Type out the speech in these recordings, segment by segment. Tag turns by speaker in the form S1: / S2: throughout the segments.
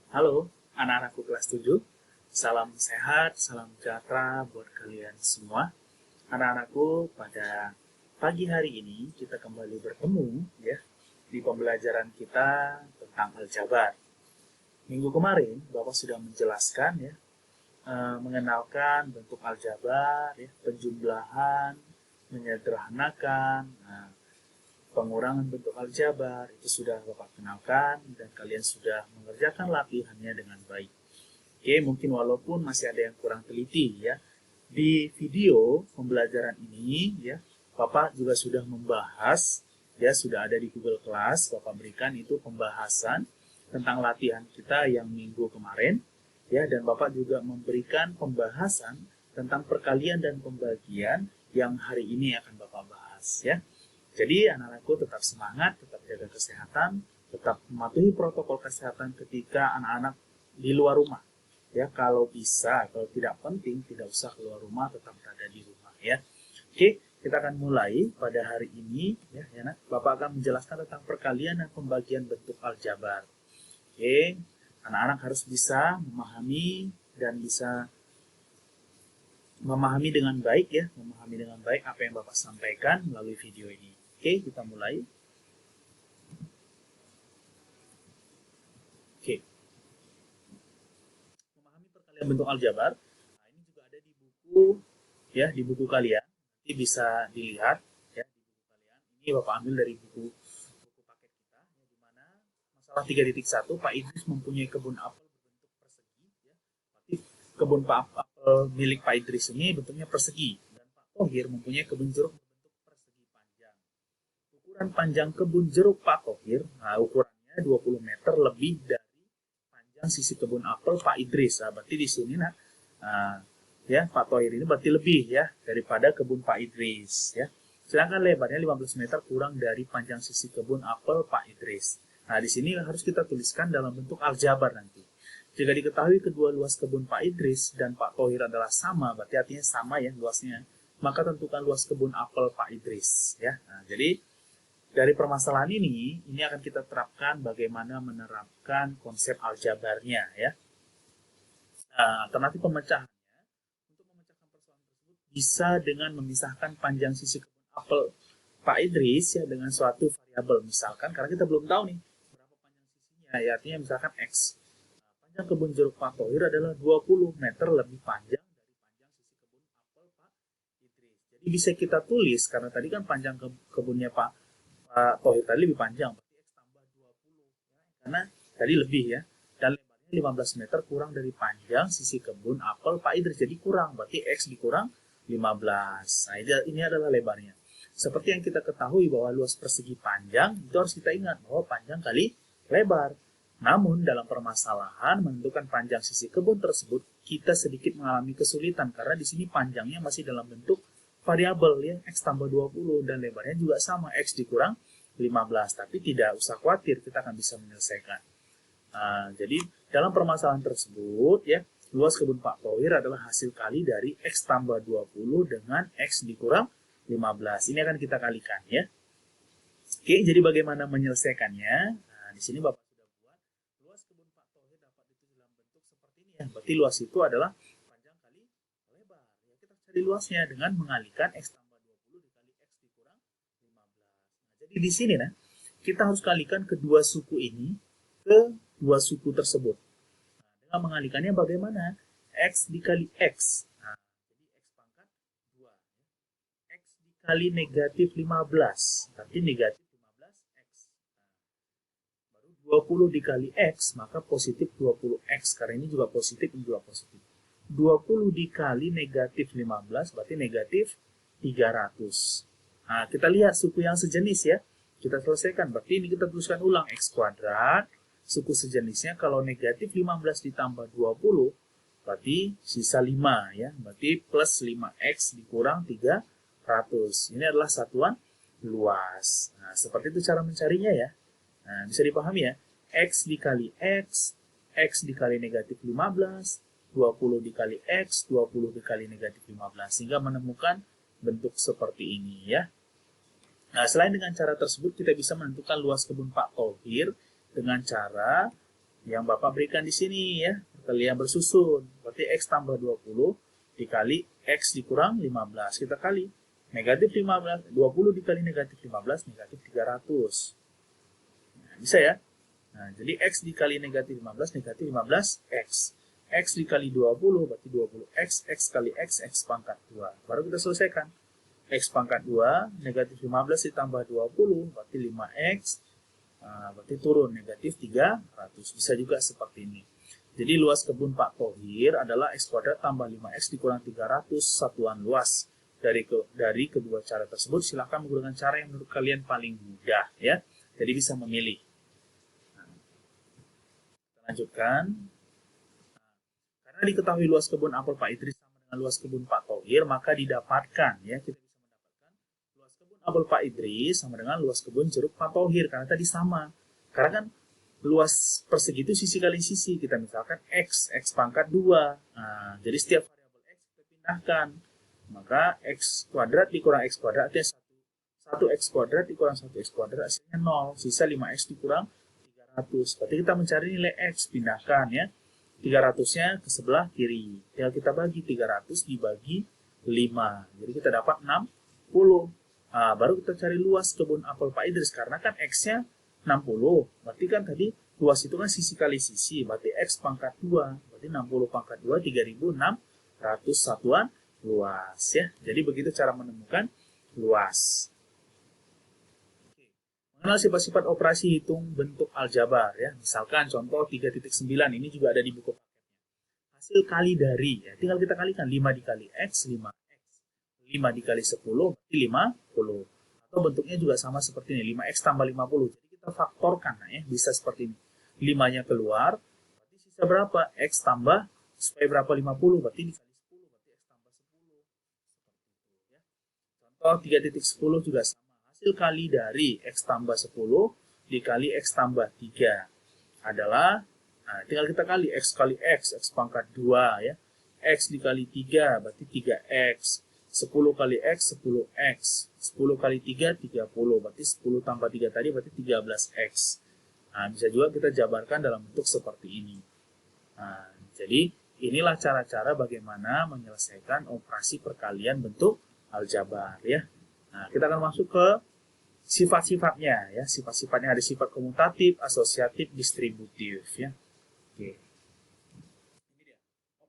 S1: Halo, anak-anakku kelas 7. Salam sehat, salam sejahtera buat kalian semua. Anak-anakku, pada pagi hari ini kita kembali bertemu ya di pembelajaran kita tentang aljabar. Minggu kemarin Bapak sudah menjelaskan ya, mengenalkan bentuk aljabar, ya, penjumlahan, menyederhanakan, pengurangan bentuk aljabar itu sudah Bapak kenalkan dan kalian sudah mengerjakan latihannya dengan baik. Oke, mungkin walaupun masih ada yang kurang teliti ya. Di video pembelajaran ini ya, Bapak juga sudah membahas ya, sudah ada di Google Class, Bapak berikan itu pembahasan tentang latihan kita yang minggu kemarin ya, dan Bapak juga memberikan pembahasan tentang perkalian dan pembagian yang hari ini akan Bapak bahas ya. Jadi anak-anakku tetap semangat, tetap jaga kesehatan, tetap mematuhi protokol kesehatan ketika anak-anak di luar rumah. Ya, kalau bisa, kalau tidak penting, tidak usah keluar rumah, tetap berada di rumah ya. Oke, kita akan mulai pada hari ini ya, Bapak akan menjelaskan tentang perkalian dan pembagian bentuk aljabar. Oke, anak-anak harus bisa memahami dan bisa memahami dengan baik ya, memahami dengan baik apa yang Bapak sampaikan melalui video ini. Oke, kita mulai. Oke, memahami perkalian bentuk aljabar. Nah, ini juga ada di buku ya, di buku kalian. Nanti bisa dilihat ya di buku kalian. Ini Bapak ambil dari buku paket kita ya, di mana masalah 3.1 Pak Idris mempunyai kebun apel berbentuk persegi ya. Berarti kebun apel milik Pak Idris ini bentuknya persegi dan Pak Tohir mempunyai kebun jeruk berbentuk persegi panjang. Ukuran panjang kebun jeruk Pak Tohir, nah ukurannya 20 meter lebih dari panjang sisi kebun apel Pak Idris. Nah, berarti di sini ya Pak Tohir ini berarti lebih ya daripada kebun Pak Idris ya. Sedangkan lebarnya 15 meter kurang dari panjang sisi kebun apel Pak Idris. Nah, di sini harus kita tuliskan dalam bentuk aljabar nanti. Jika diketahui kedua luas kebun Pak Idris dan Pak Tohir adalah sama, berarti artinya sama ya luasnya, maka tentukan luas kebun apel Pak Idris ya. Nah, jadi dari permasalahan ini akan kita terapkan bagaimana menerapkan konsep aljabarnya ya. Alternatif pemecahannya, untuk memecahkan persoalan tersebut bisa dengan memisahkan panjang sisi kebun apel Pak Idris ya dengan suatu variabel, misalkan karena kita belum tahu nih berapa panjang sisinya ya, artinya misalkan X. Panjang kebun jeruk Pak Tohir adalah 20 meter lebih panjang dari panjang sisi kebun apel Pak Idris. Jadi bisa kita tulis karena tadi kan panjang kebunnya Pak Tohir tadi lebih panjang, berarti X tambah 20 ya, karena tadi lebih ya, dan lebarnya 15 meter kurang dari panjang sisi kebun apel Pak Idris, jadi kurang, berarti X dikurang 15. Nah, ini adalah lebarnya. Seperti yang kita ketahui bahwa luas persegi panjang, itu harus kita ingat bahwa panjang kali lebar. Namun dalam permasalahan menentukan panjang sisi kebun tersebut, kita sedikit mengalami kesulitan karena di sini panjangnya masih dalam bentuk variabel ya, X tambah 20 dan lebarnya juga sama, X dikurang 15. Tapi tidak usah khawatir, kita akan bisa menyelesaikan. Jadi dalam permasalahan tersebut ya, luas kebun Pak Tohir adalah hasil kali dari X tambah 20 dengan X dikurang 15. Ini akan kita kalikan ya. Oke, jadi bagaimana menyelesaikannya? Nah, di sini Bapak sudah buat luas kebun Pak Tohir dapat ditulis dalam bentuk seperti ini ya. Berarti luas itu adalah panjang kali lebar. Ya, kita cari luasnya dengan mengalihkan X tambah 20 dikali X dikurang 15. Nah, jadi di sini nah, kita harus kalikan kedua suku ini ke dua suku tersebut. Nah, dengan mengalihkannya bagaimana? X dikali X. Nah, jadi X pangkat 2. X dikali negatif 15. Berarti negatif 15X. Nah, baru 20 dikali X, maka positif 20X. Karena ini juga positif, ini juga positif. 20 dikali negatif 15, berarti negatif 300. Nah, kita lihat suku yang sejenis ya. Kita selesaikan. Berarti ini kita tuliskan ulang. X kuadrat. Suku sejenisnya kalau negatif 15 ditambah 20, berarti sisa 5 ya. Berarti plus 5X dikurang 300. Ini adalah satuan luas. Nah, seperti itu cara mencarinya ya. Nah, bisa dipahami ya. X dikali X, X dikali negatif 15, 20 dikali X, 20 dikali negatif 15. Sehingga menemukan bentuk seperti ini ya. Nah, selain dengan cara tersebut, kita bisa menentukan luas kebun Pak Tohir dengan cara yang Bapak berikan di sini ya, perkalian bersusun. Berarti X tambah 20 dikali X dikurang 15. Kita kali negatif 15, 20 dikali negatif 15, negatif 300. Nah, bisa ya? Nah, jadi X dikali negatif 15, negatif 15, X. X dikali 20, berarti 20X, X kali X, X pangkat 2. Baru kita selesaikan. X pangkat 2, negatif 15 ditambah 20, berarti 5X, berarti turun negatif 300. Bisa juga seperti ini. Jadi luas kebun Pak Thohir adalah X kuadrat tambah 5X dikurang 300 satuan luas. Dari kedua cara tersebut, silahkan menggunakan cara yang menurut kalian paling mudah ya. Jadi bisa memilih. Kita lanjutkan. Karena diketahui luas kebun apel Pak Idris sama dengan luas kebun Pak Thohir, maka didapatkan ya, kita bisa mendapatkan luas kebun apel Pak Idris sama dengan luas kebun jeruk Pak Thohir, karena tadi sama. Karena kan luas persegi itu sisi kali sisi. Kita misalkan X pangkat 2. Nah, jadi setiap variabel X kita pindahkan. Maka X kuadrat dikurang X kuadrat artinya 1X kuadrat dikurang 1X kuadrat hasilnya 0. Sisa 5X dikurang 300. Berarti kita mencari nilai X, pindahkan ya. 300-nya ke sebelah kiri. Tinggal kita bagi 300 dibagi 5. Jadi kita dapat 60. Nah, baru kita cari luas kebun apel Pak Idris. Karena kan X-nya 60. Berarti kan tadi luas itu kan sisi kali sisi. Berarti X pangkat 2. Berarti 60 pangkat 2, 3600 satuan luas ya. Jadi begitu cara menemukan luas. Mengenal sifat-sifat operasi hitung bentuk aljabar ya. Misalkan contoh 3.9 ini juga ada di buku paketnya. Hasil kali dari ya, tinggal kita kalikan 5 dikali X, 5X. 5 dikali 10 berarti 50. Atau bentuknya juga sama seperti ini, 5X tambah 50. Jadi kita faktorkan ya, bisa seperti ini. 5-nya keluar, berarti sisa berapa? X tambah supaya berapa 50 berarti dikali 10 berarti X tambah 10. Ya. Contoh 3.10 juga sama. Hasil kali dari X tambah 10 dikali X tambah 3 adalah, nah, tinggal kita kali X kali X, X pangkat 2 ya. X dikali 3 berarti 3X. 10 kali X, 10X. 10 kali 3, 30. Berarti 10 tambah 3 tadi berarti 13X. Nah, bisa juga kita jabarkan dalam bentuk seperti ini. Nah, jadi inilah cara-cara bagaimana menyelesaikan operasi perkalian bentuk aljabar ya. Nah, kita akan masuk ke sifat-sifatnya ya. Sifat-sifatnya ada sifat komutatif, asosiatif, distributif ya. Oke. Ini dia.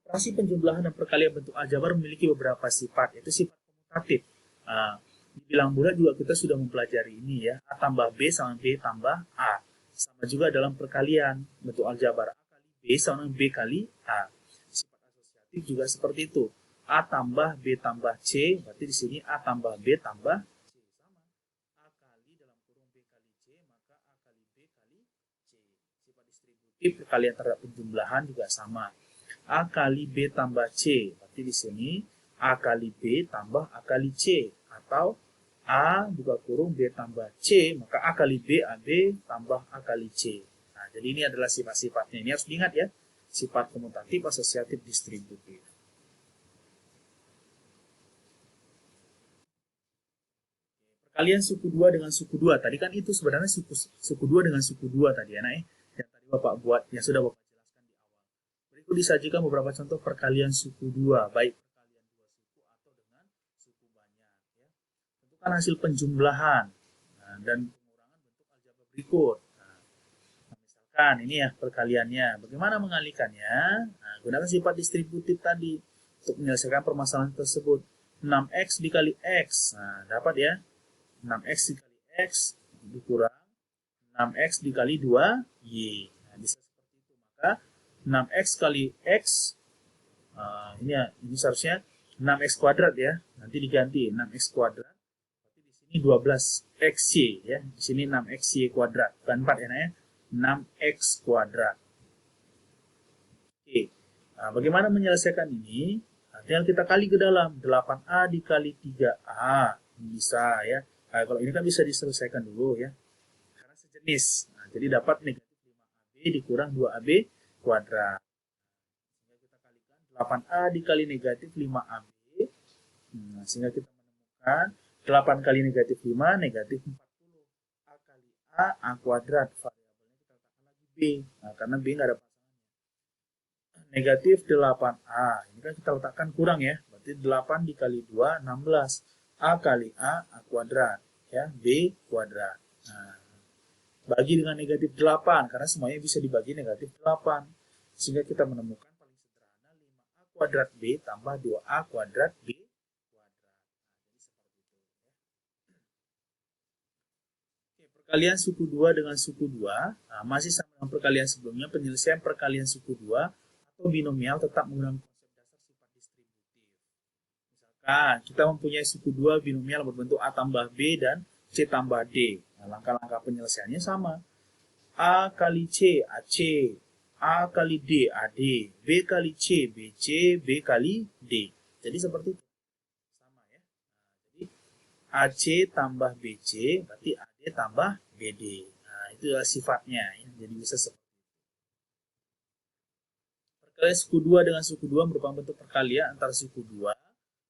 S1: Operasi penjumlahan dan perkalian bentuk aljabar memiliki beberapa sifat, yaitu sifat komutatif. Nah, dibilang bulat juga kita sudah mempelajari ini ya. A tambah B sama B tambah A. Sama juga dalam perkalian bentuk aljabar. A kali B sama dengan B kali A. Sifat asosiatif juga seperti itu. A tambah B tambah C, berarti di sini A tambah B tambah C sama. A kali dalam kurung B kali C, maka A kali B kali C. Sifat distributif perkalian terhadap penjumlahan juga sama. A kali B tambah C, berarti di sini A kali B tambah A kali C. Atau A buka kurung B tambah C, maka A kali B AB tambah A kali C. Nah, jadi ini adalah sifat-sifatnya. Ini harus diingat ya. Sifat komutatif, asosiatif, distributif. Perkalian suku 2 dengan suku 2. Tadi kan itu sebenarnya suku 2 dengan suku 2 tadi ya, yang tadi Bapak buat, yang sudah Bapak jelaskan di awal. Berikut disajikan beberapa contoh perkalian suku 2, baik perkalian dua suku atau dengan suku banyak ya. Tentukan hasil penjumlahan dan pengurangan bentuk aljabar berikut. Nah, misalkan ini ya perkaliannya. Bagaimana mengalikannya? Nah, gunakan sifat distributif tadi untuk menyelesaikan permasalahan tersebut. 6X dikali X. Nah, dapat ya. 6X dikali X dikurang 6X dikali 2Y. Nah, bisa seperti itu. Maka 6X kali X, ini seharusnya 6X kuadrat ya. Nanti diganti 6X kuadrat. Berarti di sini 12XY ya. Di sini 6XY kuadrat. Bukan 4 ya, 6X kuadrat. Oke. Nah, bagaimana menyelesaikan ini? Nah, tinggal kita kali ke dalam. 8A dikali 3A. Bisa ya. Nah, kalau ini kan bisa diselesaikan dulu ya, karena sejenis. Nah, jadi dapat negatif 5AB dikurang 2AB kuadrat. Sehingga kita kalikan 8A dikali negatif 5AB. Nah, sehingga kita menemukan 8 kali negatif 5, negatif 40. A kali A kuadrat. Variabelnya kita letakkan lagi B. B. Nah, karena B nggak ada pasangannya. Negatif 8A. Ini kan kita letakkan kurang ya. Berarti 8 dikali 2, 16. A kali A kuadrat. Ya, B kuadrat. Nah, bagi dengan negatif 8. Karena semuanya bisa dibagi negatif 8. Sehingga kita menemukan paling sederhana 5A kuadrat B tambah 2A kuadrat B kuadrat. Nah, jadi seperti itu. Oke, perkalian suku 2 dengan suku 2. Nah, masih sama dengan perkalian sebelumnya. Penyelesaian perkalian suku 2 atau binomial tetap menggunakan konsep dasar sifat distributif. Misalkan kita mempunyai suku 2 binomial berbentuk A tambah B dan C tambah D. Nah, langkah-langkah penyelesaiannya sama. A kali C, AC. A kali D, AD. B kali C, BC. B kali D. Jadi seperti itu. Sama ya. Nah, jadi AC tambah BC, berarti AD tambah BD. Nah, itu adalah sifatnya. Ya. Jadi bisa seperti itu. Perkalian suku 2 dengan suku 2 merupakan bentuk perkalian antara suku 2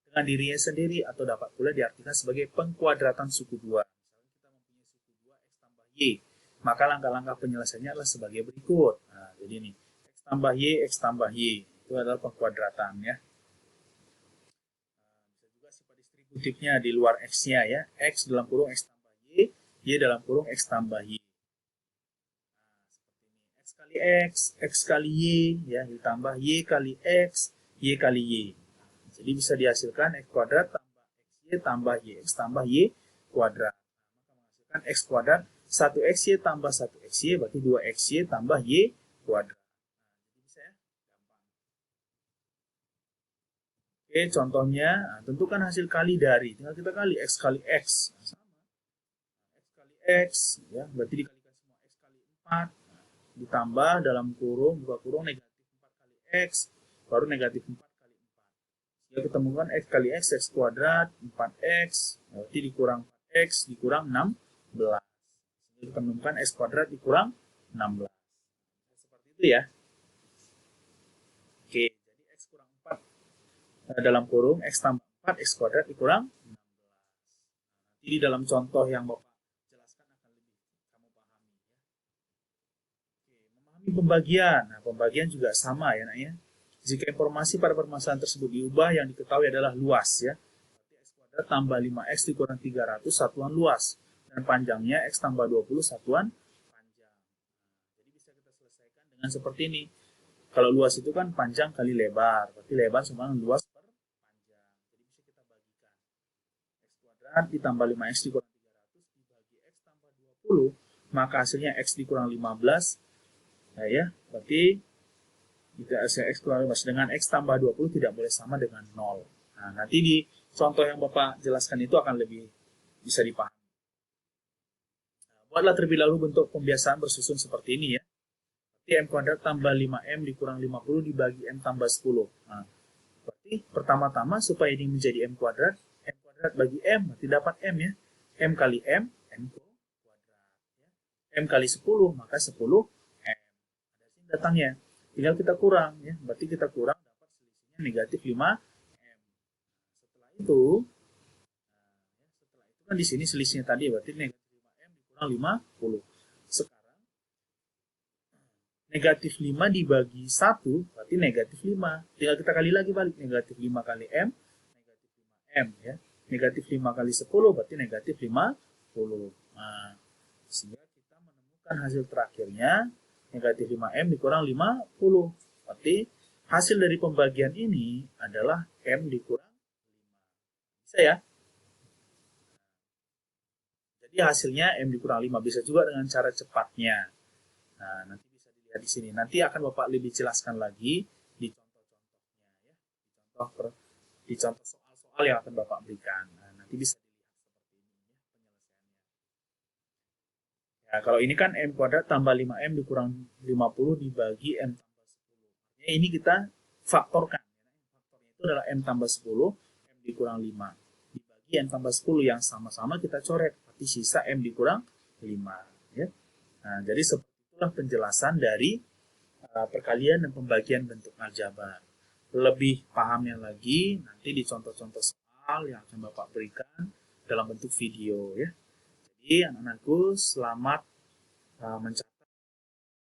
S1: dengan dirinya sendiri atau dapat pula diartikan sebagai pengkuadratan suku 2. Misalnya kita mempunyai suku 2 X tambah Y, maka langkah-langkah penyelesaiannya adalah sebagai berikut. Nah, jadi ini X tambah Y, X tambah Y, itu adalah pengkuadratan ya. Bisa juga sifat distributifnya di luar X-nya ya, X dalam kurung X tambah Y dalam kurung X tambah Y. Nah, seperti ini, X kali Y, ya, ditambah Y kali X, Y kali Y. Jadi bisa dihasilkan X kuadrat tambah Y tambah Y kuadrat. Maka menghasilkan X kuadrat 1XY tambah 1XY berarti 2XY tambah Y kuadrat. Nah, bisa ya? Gampang. Oke, contohnya, nah, tentukan hasil kali dari. Tinggal kita kali X kali X. Nah, sama. X kali X, ya, berarti dikalikan semua X kali 4. Nah, ditambah dalam kurung, buka kurung negatif 4 kali X, baru negatif 4 kali 4. Ya, kita temukan X kali X, X kuadrat, 4X, berarti dikurang 4X, dikurang 16. Jadi kita temukan X kuadrat dikurang 16. Seperti itu ya. Oke, jadi X kurang 4 dalam kurung, X tambah 4, X kuadrat dikurang 16. Jadi dalam contoh yang Bapak jelaskan akan lebih kamu pahami. Ya. Oke, memahami pembagian. Nah, pembagian juga sama ya, nak ya. Jika informasi pada permasalahan tersebut diubah, yang diketahui adalah luas ya. Berarti X kuadrat tambah 5X dikurang 300 satuan luas. Dan panjangnya X tambah 20 satuan panjang. Jadi bisa kita selesaikan dengan seperti ini. Kalau luas itu kan panjang kali lebar. Berarti lebar sama luas per panjang. Jadi bisa kita bagikan. X kuadrat ditambah 5X dikurang 300 dibagi X tambah 20. Maka hasilnya X dikurang 15. Nah ya, berarti jika X kurang 15 dengan X tambah 20 tidak boleh sama dengan 0. Nah, nanti di contoh yang Bapak jelaskan itu akan lebih bisa dipahami. Nah, buatlah terlebih dahulu bentuk pembiasaan bersusun seperti ini ya. Berarti M kuadrat tambah 5M dikurang 50 dibagi M tambah 10. Nah, berarti pertama-tama supaya ini menjadi M kuadrat bagi M, berarti dapat M ya. M kali M kuadrat. Ya. M kali 10, maka 10 M. Ada sini datangnya. Tinggal kita kurang ya, berarti kita kurang dapat selisihnya negatif 5M. Setelah itu kan di sini selisihnya tadi berarti negatif 5M dikurang 50. Sekarang negatif 5 dibagi 1 berarti negatif 5. Tinggal kita kali lagi balik, negatif 5 kali M, negatif 5M ya. Negatif 5 kali 10 berarti negatif 50. Nah, sehingga kita menemukan hasil terakhirnya negatif 5M dikurang 50. Berarti hasil dari pembagian ini adalah M dikurang 5. Bisa ya? Jadi hasilnya M dikurang 5. Bisa juga dengan cara cepatnya. Nah, nanti bisa dilihat di sini. Nanti akan Bapak lebih jelaskan lagi di contoh-contohnya. Ya. Di contoh soal-soal yang akan Bapak berikan. Nah, nanti bisa dilihat seperti ini ya, penyelesaiannya. Ya, kalau ini kan M kuadrat tambah 5M dikurang 50 dibagi M tambah 10. Ya, ini kita faktorkan. Faktornya itu adalah M tambah 10, M dikurang 5. Dibagi M tambah 10 yang sama-sama kita coret. Berarti sisa M dikurang 5. Ya. Nah, jadi seperti itulah penjelasan dari perkalian dan pembagian bentuk aljabar. Lebih pahamnya lagi nanti di contoh-contoh soal yang akan Bapak berikan dalam bentuk video ya. Jadi anak-anakku selamat mencari